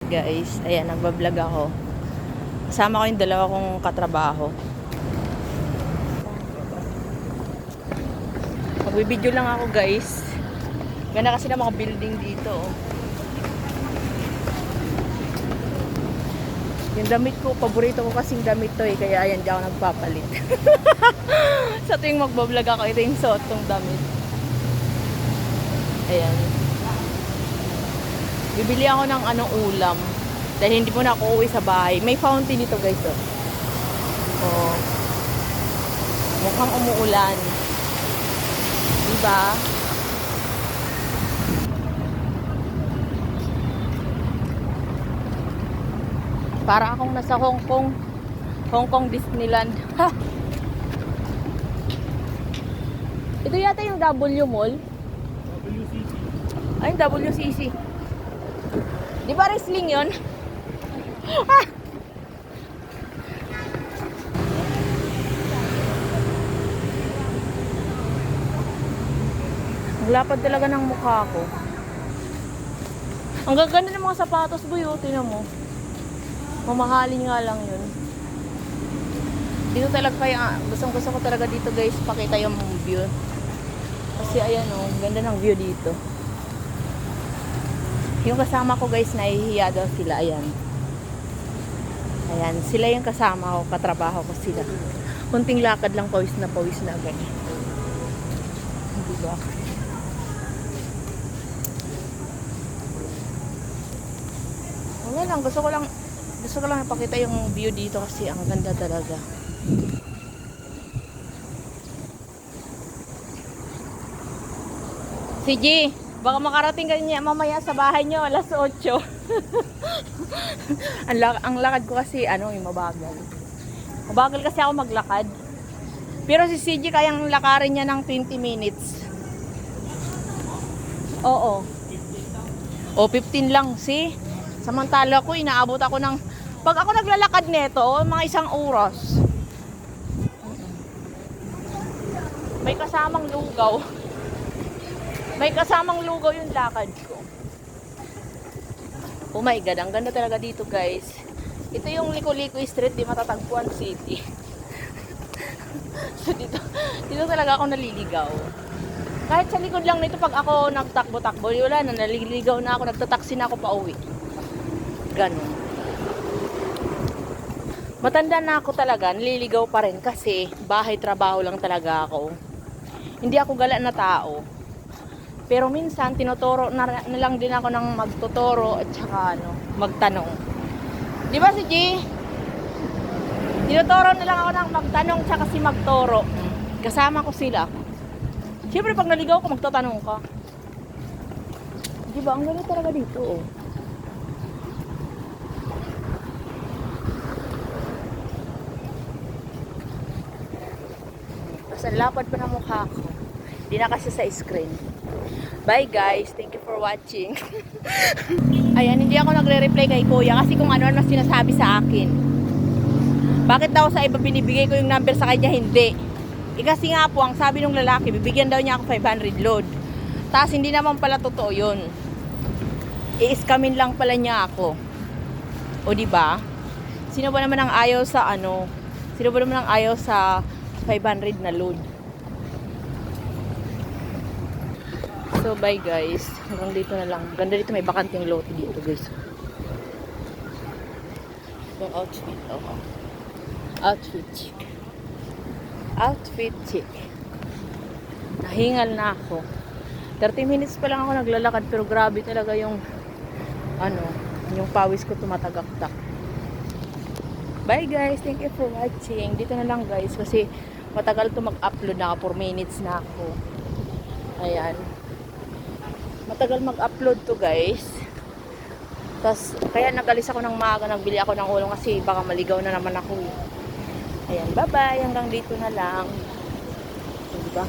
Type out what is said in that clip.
guys. Ayan, nagbablog ako. Kasama ko yung dalawa kong katrabaho. Magbibideo lang ako guys. Ganda kasi ng mga building dito. Yung damit ko, paborito ko kasing damit to eh. Kaya ayan, di ako nagpapalit. Sa tuwing magbablog ako, ito yung suot kong damit. Ayan. Bibili ako ng anong ulam. Dahil hindi mo na ako uwi sa bahay. May fountain dito guys. Oh. Mukhang umuulan. Diba? Para akong nasa Hong Kong. Hong Kong Disneyland. Ha! Ito yata yung W Mall. WCC. Ay, WCC. Di ba wrestling yun? Ah! Ang lapad talaga ng mukha ko. Ang gaganda ng mga sapatos, boy. Tingnan mo. Mamahalin nga lang yun. Dito talaga kaya, gusto ko talaga dito guys, pakita yung view. Kasi ayan oh, ganda ng view dito. Yung kasama ko guys, nahihiya daw sila. Ayan. Ayan, sila yung kasama ko, katrabaho ko sila. Kunting lakad lang, pawis na agad. Diba? Wala lang, gusto ko lang ipakita yung view dito kasi ang ganda talaga. Si G, baka makarating ka niya mamaya sa bahay niyo alas 8. ang lakad ko kasi yung mabagal. Mabagal kasi ako maglakad. Pero si CJ kayang lakarin niya ng 20 minutes. Oo. O 15 lang, see? Samantala ko inaabot ako ng pag ako naglalakad nito, mga 1 oras. May kasamang lugaw. May kasamang lugaw yung lakad ko. Oh my God, ang ganda talaga dito guys. Ito yung Liko-Liko Street, di matatagpuan city. So dito talaga ako naliligaw. Kahit sa likod lang nito, pag ako nagtakbo-takbo, wala na, naliligaw na ako, nagtataksi na ako pa uwi. Ganun. Matanda na ako talaga, naliligaw pa rin kasi bahay-trabaho lang talaga ako. Hindi ako gala na tao. Pero minsan, tinuturo na lang din ako ng magtuturo at saka magtanong. Di ba si G? Tinuturo na lang ako ng magtanong at si magturo. Kasama ko sila. Siyempre, pag naligaw ko, magtatanong ka. Di ba? Ang galing talaga dito, oh. Kasi lapad pa ng mukha ko. Hindi na kasi sa screen. Bye guys, thank you for watching. Ayan, hindi ako nagre-reply kay kuya kasi kung ano-ano sinasabi sa akin. Bakit daw sa iba binibigay ko yung number sa kanya hindi? Kasi nga po, ang sabi ng lalaki, bibigyan daw niya ako 500 load. Tapos hindi naman pala totoo yun. I-scamin lang pala niya ako. O diba? Sino ba naman ang ayaw sa Sino ba naman ang ayaw sa 500 na load? So bye guys, hanggang dito na lang. Ganda dito, may bakanting lote dito guys. Yung outfit, outfit chick. Nahingal na ako. 30 minutes pa lang ako naglalakad, pero grabe talaga yung yung pawis ko tumatagaktak. Bye guys, thank you for watching. Dito na lang guys kasi matagal to mag-upload na ako, 4 minutes na ako. Ayan. Matagal mag-upload to guys. Tapos, kaya nagalis ako ng maaga, nagbili ako ng ulam kasi baka maligaw na naman ako. Ayan, bye-bye. Hanggang dito na lang. Diba?